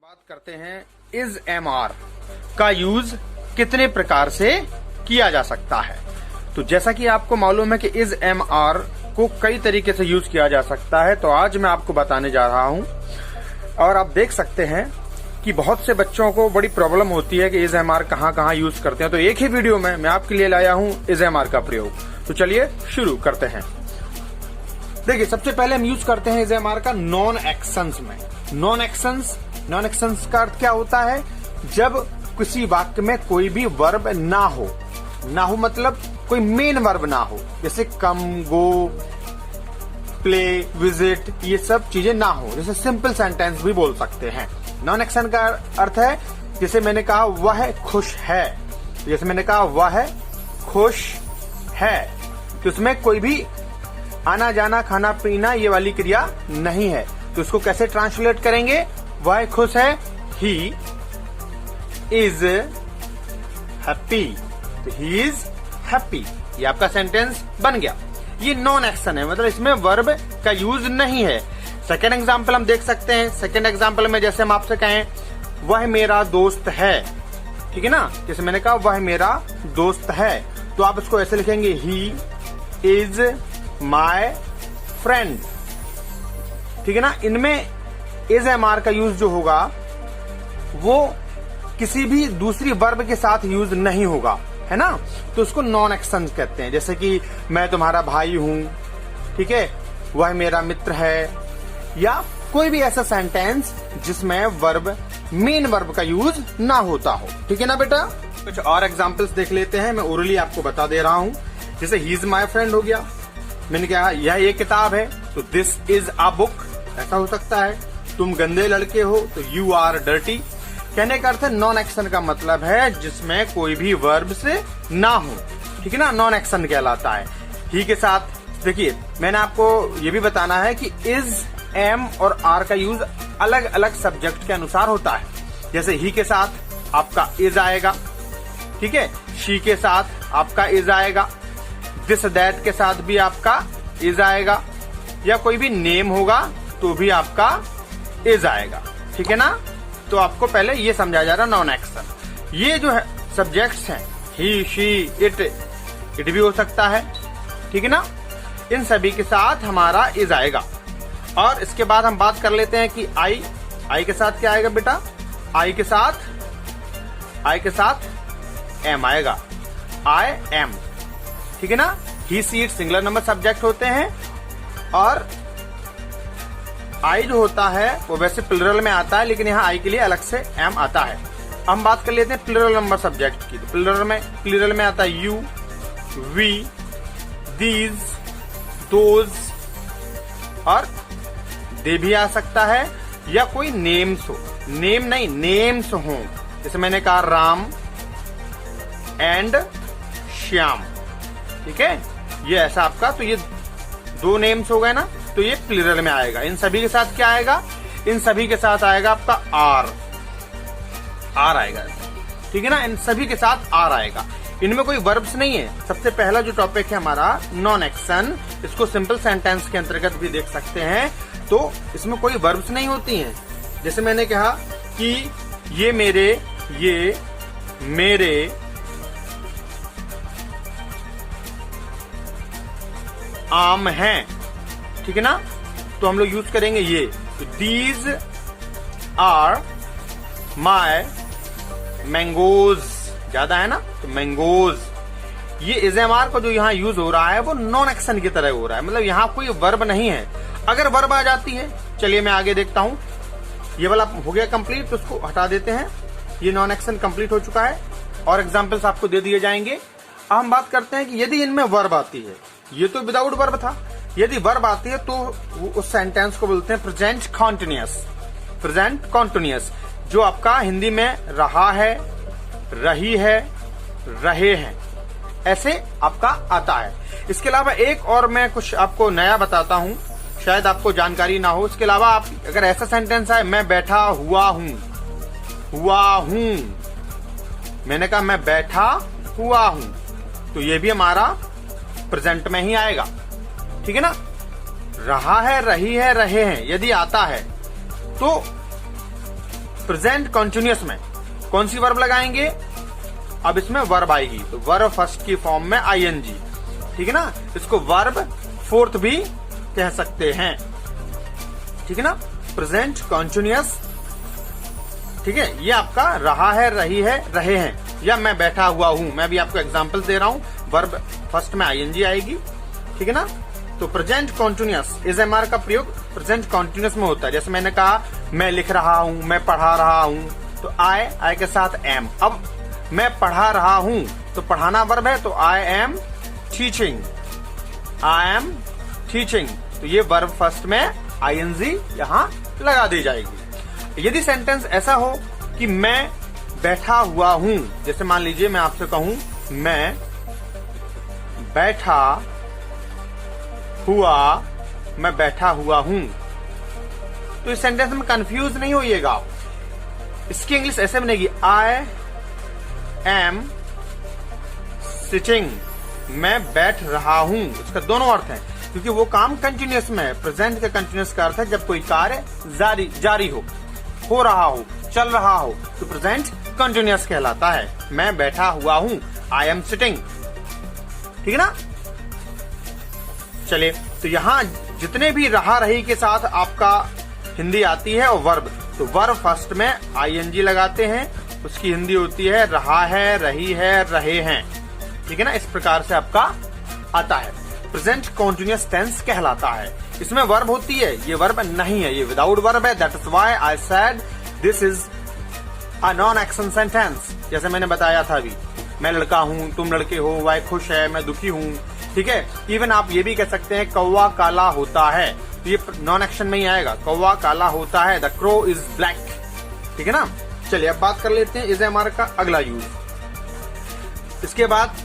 बात करते हैं इज एम आर का यूज कितने प्रकार से किया जा सकता है। तो जैसा कि आपको मालूम है कि इज एम आर को कई तरीके से यूज किया जा सकता है, तो आज मैं आपको बताने जा रहा हूं। और आप देख सकते हैं कि बहुत से बच्चों को बड़ी प्रॉब्लम होती है कि इज एम आर कहां यूज करते हैं। तो एक ही वीडियो में मैं आपके लिए लाया हूं इज एम आर का प्रयोग। तो चलिए शुरू करते हैं। देखिए, सबसे पहले हम यूज करते हैं इज एम आर का नॉन एक्शंस में। नॉन एक्शंस का अर्थ क्या होता है? जब किसी वाक्य में कोई भी वर्ब ना हो मतलब कोई मेन वर्ब ना हो, जैसे कम, गो, प्ले, विजिट, ये सब चीजें ना हो। जैसे सिंपल सेंटेंस भी बोल सकते हैं। नॉन एक्शन का अर्थ है, जैसे मैंने कहा वह खुश है, जैसे मैंने कहा वह खुश है, तो उसमें कोई भी आना जाना खाना पीना ये वाली क्रिया नहीं है। तो उसको कैसे ट्रांसलेट करेंगे? वह खुश है, ही इज हैप्पी, तो ही इज हैप्पी। ये आपका सेंटेंस बन गया। ये नॉन एक्शन है, मतलब इसमें वर्ब का यूज नहीं है। सेकेंड एग्जाम्पल हम देख सकते हैं। सेकेंड एग्जाम्पल में जैसे हम आपसे कहें वह मेरा दोस्त है, ठीक है ना, जैसे मैंने कहा वह मेरा दोस्त है, तो आप इसको ऐसे लिखेंगे ही इज माई फ्रेंड, ठीक है ना। इनमें इज एम आर का यूज जो होगा वो किसी भी दूसरी वर्ब के साथ यूज नहीं होगा, है ना। तो उसको नॉन एक्शन कहते हैं। जैसे कि मैं तुम्हारा भाई हूं, ठीक है, वह मेरा मित्र है, या कोई भी ऐसा सेंटेंस जिसमें वर्ब मेन वर्ब का यूज ना होता हो, ठीक है ना बेटा। कुछ और एग्जांपल्स देख लेते हैं, मैं ओरली आपको बता दे रहा हूं। जैसे ही इज माई फ्रेंड हो गया, मैंने कहा यह एक किताब है, तो दिस इज अ बुक, ऐसा हो सकता है। तुम गंदे लड़के हो, तो यू आर डर्टी। कहने का अर्थ है नॉन एक्शन का मतलब है जिसमें कोई भी वर्ब से ना हो, ठीक है ना, नॉन एक्शन कहलाता है। ही के साथ देखिए, मैंने आपको ये भी बताना है कि इज, एम और आर का यूज अलग अलग सब्जेक्ट के अनुसार होता है। जैसे ही के साथ आपका इज आएगा, ठीक है, शी के साथ आपका इज आएगा, दिस दैट के साथ भी आपका इज आएगा, या कोई भी नेम होगा तो भी आपका इज आएगा, ठीक है ना। तो आपको पहले ये समझा जा रहा नॉन एक्शन। ये जो है सब्जेक्ट्स हैं, ही, शी, इट भी हो सकता है, ठीक है ना। इन सभी के साथ हमारा इज आएगा। और इसके बाद हम बात कर लेते हैं कि आई के साथ क्या आएगा बेटा? आई के साथ एम आएगा, आई एम, ठीक है ना। ही, सी, इट सिंगुलर नंबर सब्जेक्ट होते हैं, और आई जो होता है वो वैसे प्लूरल में आता है, लेकिन यहाँ आई के लिए अलग से एम आता है। हम बात कर लेते हैं प्लूरल नंबर सब्जेक्ट की। तो प्लूरल में आता है यू, वी, दीज, दोज, और दे भी आ सकता है, या कोई नेम्स हो, नेम नहीं नेम्स हो। जैसे मैंने कहा राम एंड श्याम, ठीक है, ये ऐसा आपका, तो ये दो नेम्स हो गए ना, तो ये प्लूरल में आएगा। इन सभी के साथ क्या आएगा? इन सभी के साथ आएगा आपका आर आएगा, ठीक है ना। इन सभी के साथ आर आएगा। इनमें कोई वर्ब्स नहीं है। सबसे पहला जो टॉपिक है हमारा नॉन एक्शन, इसको सिंपल सेंटेंस के अंतर्गत भी देख सकते हैं। तो इसमें कोई वर्ब्स नहीं होती हैं। जैसे मैंने कहा कि ये मेरे आम हैं, ठीक है ना, तो हम लोग यूज करेंगे ये, दीज आर माई मैंगोज, ज्यादा है ना, तो मैंगोज। ये इज एम आर को जो यहाँ यूज हो रहा है वो नॉन एक्शन की तरह हो रहा है, मतलब यहाँ कोई वर्ब नहीं है। अगर वर्ब आ जाती है, चलिए मैं आगे देखता हूँ। ये वाला हो गया कंप्लीट, तो उसको हटा देते हैं। ये नॉन एक्शन कंप्लीट हो चुका है, और एग्जाम्पल्स आपको दे दिए जाएंगे। अब हम बात करते हैं कि यदि इनमें वर्ब आती है, ये तो विदाउट वर्ब था, यदि वर्ब आती है तो उस सेंटेंस को बोलते हैं प्रेजेंट कॉन्टिन्यूअस, जो आपका हिंदी में रहा है, रही है, रहे हैं, ऐसे आपका आता है। इसके अलावा एक और मैं कुछ आपको नया बताता हूं, शायद आपको जानकारी ना हो। इसके अलावा आप अगर ऐसा सेंटेंस है, मैं बैठा हुआ हूं, मैंने कहा मैं बैठा हुआ हूं, तो ये भी हमारा प्रेजेंट में ही आएगा, ठीक है ना। रहा है, रही है, रहे हैं यदि आता है तो प्रेजेंट कंटिन्यूअस में कौन सी वर्ब लगाएंगे? अब इसमें वर्ब आएगी, तो वर्ब फर्स्ट की फॉर्म में आईएनजी, ठीक है ना। इसको वर्ब फोर्थ भी कह सकते हैं, ठीक है ना। प्रेजेंट कंटिन्यूअस, ठीक है, ये आपका रहा है, रही है, रहे हैं, या मैं बैठा हुआ हूं। मैं भी आपको एग्जांपल दे रहा हूं, वर्ब फर्स्ट में आईएनजी आएगी, ठीक है ना। तो प्रेजेंट कंटिन्यूअस इजएमआर का प्रयोग प्रेजेंट कंटिन्यूअस में होता है। जैसे मैंने कहा मैं लिख रहा हूं, मैं पढ़ा रहा हूं, तो आई के साथ एम। अब मैं पढ़ा रहा हूं तो पढ़ाना वर्ब है, तो I am teaching, I am teaching, तो ये वर्ब फर्स्ट में आईएनजी यहां लगा दी जाएगी। यदि सेंटेंस ऐसा हो कि मैं बैठा हुआ हूं, जैसे मान लीजिए मैं आपसे कहूं मैं बैठा हुआ, मैं बैठा हुआ हूं, तो इस सेंटेंस में कंफ्यूज नहीं होइएगा आप। इसकी इंग्लिश ऐसे बनेगी आई एम सिटिंग, मैं बैठ रहा हूं। इसका दोनों अर्थ है, क्योंकि वो काम कंटिन्यूअस में है। प्रेजेंट का कंटिन्यूअस का अर्थ है जब कोई कार्य जारी हो रहा हो, चल रहा हो, तो प्रेजेंट कंटिन्यूअस कहलाता है। मैं बैठा हुआ हूं, आई एम सिटिंग, ठीक है ना। चलिए, तो यहां जितने भी रहा रही के साथ आपका हिंदी आती है और वर्ब, तो वर्ब फर्स्ट में आईएनजी लगाते हैं, उसकी हिंदी होती है रहा है, रही है, रहे हैं, ठीक है ना। इस प्रकार से आपका आता है, प्रेजेंट कंटिन्यूअस टेंस कहलाता है। इसमें वर्ब होती है, ये वर्ब नहीं है, ये विदाउट वर्ब है। That is why I said this is a non action sentence. जैसे मैंने बताया था अभी, मैं लड़का हूं, तुम लड़के हो, वह खुश है, मैं दुखी हूं, ठीक है। इवन आप ये भी कह सकते हैं कौवा काला होता है, तो ये नॉन एक्शन में ही आएगा, कौवा काला होता है, द क्रो इज ब्लैक, ठीक है ना। चलिए अब बात कर लेते हैं इजएमआर का अगला यूज। इसके बाद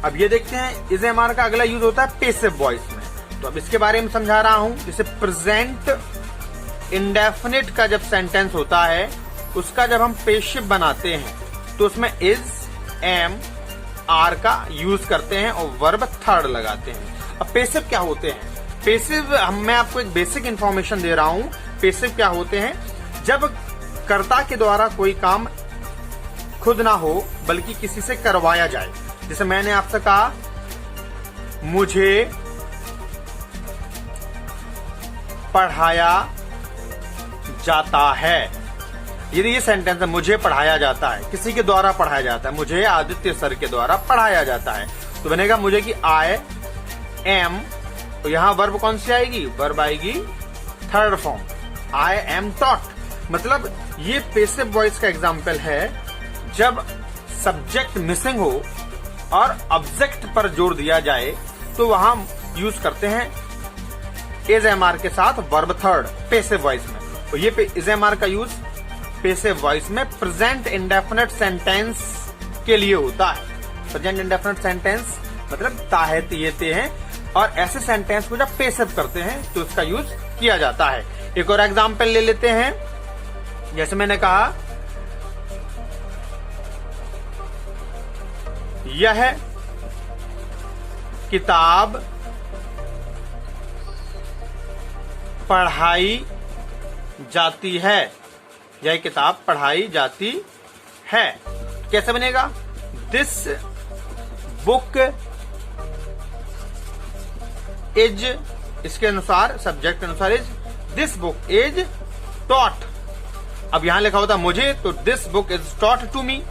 अब ये देखते हैं इजएमआर का अगला यूज होता है पैसिव वॉइस में। तो अब इसके बारे में समझा रहा हूं। जैसे प्रेजेंट इंडेफिनिट का जब सेंटेंस होता है, उसका जब हम पैसिव बनाते हैं तो उसमें इज, एम, आर का यूज करते हैं और वर्ब थर्ड लगाते हैं। अब पैसिव क्या होते हैं? पैसिव मैं आपको एक बेसिक इंफॉर्मेशन दे रहा हूं। पैसिव क्या होते हैं? जब कर्ता के द्वारा कोई काम खुद ना हो बल्कि किसी से करवाया जाए। जैसे मैंने आपसे कहा मुझे पढ़ाया जाता है, यदि ये सेंटेंस है मुझे पढ़ाया जाता है, किसी के द्वारा पढ़ाया जाता है, मुझे आदित्य सर के द्वारा पढ़ाया जाता है, तो बनेगा मुझे कि आई एम, तो यहां वर्ब कौन सी आएगी? वर्ब आएगी third form, I am taught. मतलब ये पैसिव वॉइस का एग्जाम्पल है जब सब्जेक्ट मिसिंग हो और ऑब्जेक्ट पर जोर दिया जाए तो वहां यूज करते हैं इज एम आर के साथ वर्ब थर्ड पैसिव वॉइस में। तो ये इज एम आर का यूज पैसिव वॉइस में प्रेजेंट इंडेफिनिट सेंटेंस के लिए होता है। प्रेजेंट इंडेफिनिट सेंटेंस मतलब ताहे तिये हैं, और ऐसे सेंटेंस को जब पैसिव करते हैं तो इसका यूज किया जाता है। एक और एग्जाम्पल ले लेते हैं। जैसे मैंने कहा यह किताब पढ़ाई जाती है, यह किताब पढ़ाई जाती है। कैसे बनेगा? दिस बुक इज, इसके अनुसार सब्जेक्ट के अनुसार is, this book is taught. अब यहां लिखा होता मुझे, तो this book is taught to me.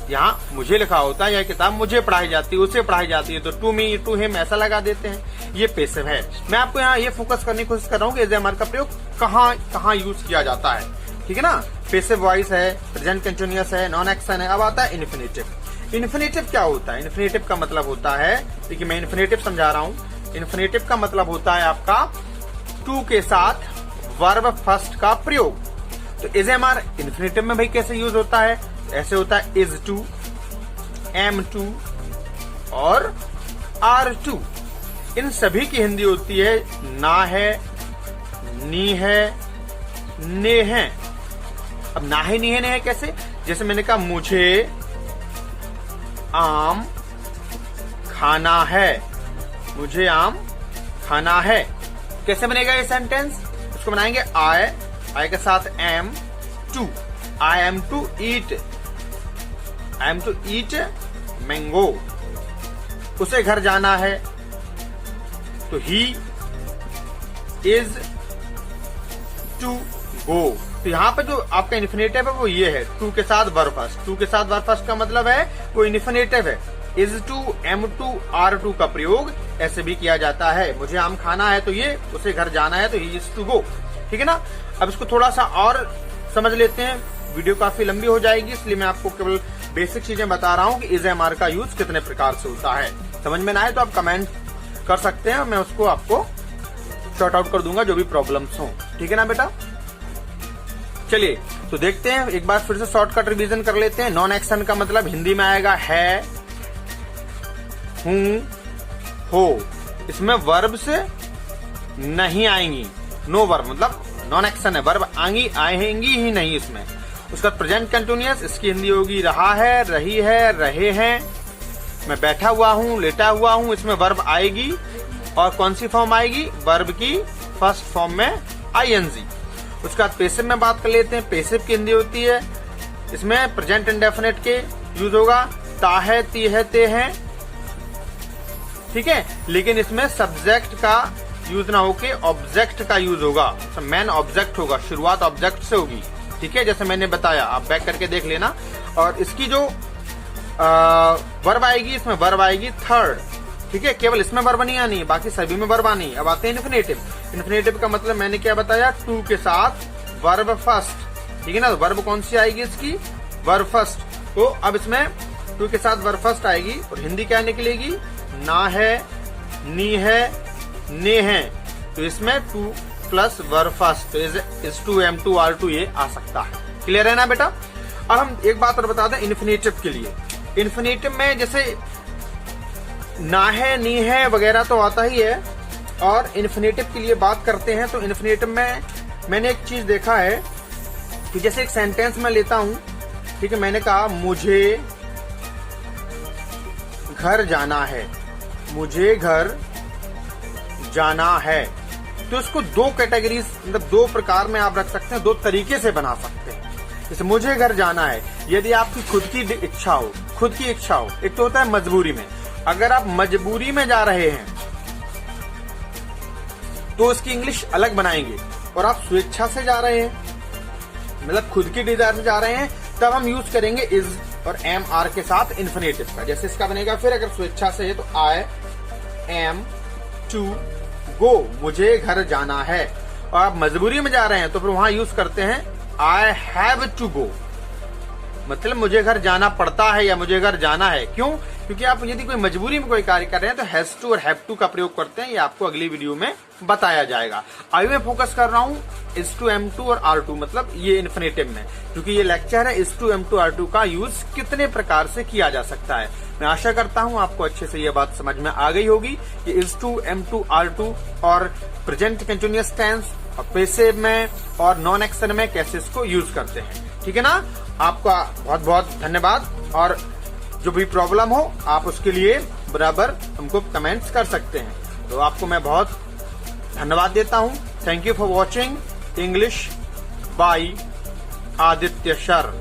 यहां मुझे लिखा होता है यह किताब मुझे पढ़ाई जाती है, उसे पढ़ाई जाती है, तो टू मी, टू हिम ऐसा लगा देते हैं। ये पैसिव है। मैं आपको यहाँ ये फोकस करने की कोशिश कर रहा हूँ कि इज एम आर का प्रयोग कहाँ यूज किया जाता है, ठीक है ना। पैसिव वॉइस है, प्रेजेंट कंटिन्यूअस है, नॉन एक्शन है। अब आता है इन्फिनेटिव। इन्फिनेटिव क्या होता है? इन्फिनेटिव का मतलब होता है, देखिए मैं इन्फिनेटिव समझा रहा हूँ। इन्फिनेटिव का मतलब होता है आपका टू के साथ वर्ब फर्स्ट का प्रयोग। तो इज एम आर इन्फिनेटिव में भाई कैसे यूज होता है? ऐसे होता है इज टू, एम टू और आर टू। इन सभी की हिंदी होती है ना है, नी है, ने है। अब ना है, नी है, ने है कैसे? जैसे मैंने कहा मुझे आम खाना है, मुझे आम खाना है। कैसे बनेगा ये सेंटेंस? इसको बनाएंगे आई के साथ am to. I am to eat mango, उसे घर जाना है, तो ही इज टू गो। तो यहाँ पे जो आपका इन्फिनेटिव है वो ये है, टू के साथ वर्ब फर्स्ट। टू के साथ वर्ब फर्स्ट का मतलब है वो इन्फिनेटिव है। Is to, am to, are to का प्रयोग ऐसे भी किया जाता है। मुझे आम खाना है तो ये, उसे घर जाना है तो ही इज टू गो। ठीक है ना। अब इसको थोड़ा सा और समझ लेते हैं, वीडियो काफी लंबी हो जाएगी, इसलिए मैं आपको केवल बेसिक चीजें बता रहा हूँ कि इज एम आर का यूज कितने प्रकार से होता है। समझ में ना आए तो आप कमेंट कर सकते हैं, मैं उसको आपको शॉर्ट आउट कर दूंगा जो भी प्रॉब्लम्स हो। ठीक है ना बेटा। चलिए तो देखते हैं, एक बार फिर से शॉर्टकट रिवीजन कर लेते हैं। नॉन एक्शन का मतलब हिंदी में आएगा है, हूं, हो। इसमें वर्ब्स नहीं आएंगी, नो वर्ब, मतलब नॉन एक्शन है, वर्ब आएंगी ही नहीं इसमें। उसका प्रेजेंट कंटिन्यूअस, इसकी हिंदी होगी रहा है, रही है, रहे हैं। मैं बैठा हुआ हूँ, लेटा हुआ हूँ, इसमें वर्ब आएगी और कौन सी फॉर्म आएगी, वर्ब की फर्स्ट फॉर्म में आईएनजी। उसके बाद पेसिव में बात कर लेते हैं। पेसिव की हिंदी होती है, इसमें प्रेजेंट इंडेफिनिट के यूज होगा, ता है, ती है, ते हैं। ठीक है, लेकिन इसमें सब्जेक्ट का यूज ना होके ऑब्जेक्ट का यूज होगा, मेन ऑब्जेक्ट होगा, शुरुआत ऑब्जेक्ट से होगी। ठीक है, जैसे मैंने बताया, आप बैक करके देख लेना। और इसकी जो वर्ब आएगी, इसमें वर्ब आएगी थर्ड। ठीक है, केवल इसमें वर्ब नहीं आनी है, बाकी सभी में वर्ब आनी है। अब आते हैं इन्फिनेटिव। इन्फिनेटिव का मतलब मैंने क्या बताया, टू के साथ वर्ब फर्स्ट। ठीक है ना, तो वर्ब कौन सी आएगी इसकी, वर्ब फर्स्ट। तो अब इसमें टू के साथ वर्ब फर्स्ट आएगी और हिंदी क्या निकलेगी, ना है, नी है, ने है। तो इसमें टू प्लस वर्ब फर्स्ट, तो is to, am to, are to, ये आ सकता है। क्लियर है ना बेटा। अब हम एक बात और बता दें इन्फिनेटिव के लिए। इन्फिनेटिव में जैसे ना है, नी है वगैरह तो आता ही है, और इन्फिनेटिव के लिए बात करते हैं तो इन्फिनेटिव में मैंने एक चीज देखा है कि जैसे एक सेंटेंस में लेता हूं। ठीक है, मैंने कहा मुझे घर जाना है, मुझे घर जाना है। तो इसको दो कैटेगरीज, मतलब दो प्रकार में आप रख सकते हैं, दो तरीके से बना सकते हैं। जैसे मुझे घर जाना है, यदि आपकी खुद की इच्छा हो, खुद की इच्छा हो, एक तो होता है मजबूरी में। अगर आप मजबूरी में जा रहे हैं तो इसकी इंग्लिश अलग बनाएंगे, और आप स्वेच्छा से जा रहे हैं, मतलब खुद की डिजायर से जा रहे हैं, तब हम यूज करेंगे इज और एम आर के साथ इन्फिनेटिव का। जैसे इसका बनेगा, फिर अगर स्वेच्छा से है तो आई एम टू गो, मुझे घर जाना है। और आप मजबूरी में जा रहे हैं तो फिर वहां यूज करते हैं आई हैव टू गो, मतलब मुझे घर जाना पड़ता है या मुझे घर जाना है। क्यों? क्योंकि आप यदि कोई मजबूरी में कोई कार्य कर रहे हैं तो हैज टू और हैव टू का प्रयोग करते हैं। ये आपको अगली वीडियो में बताया जाएगा। अभी मैं फोकस कर रहा हूँ इज टू, एम टू और आर टू, मतलब ये इन्फिनेटिव में, क्योंकि ये लेक्चर है is to, am to, are to का यूज कितने प्रकार से किया जा सकता है। मैं आशा करता हूँ आपको अच्छे से ये बात समझ में आ गई होगी कि is to, am to, are to और प्रेजेंट कंटिन्यूअस टेंस और पेसिव में और नॉन एक्शन में कैसे इसको यूज करते हैं। ठीक है ना। आपका बहुत बहुत धन्यवाद, और जो भी प्रॉब्लम हो आप उसके लिए बराबर हमको कमेंट्स कर सकते हैं। तो आपको मैं बहुत धन्यवाद देता हूं। Thank you for watching English by Aditya sir.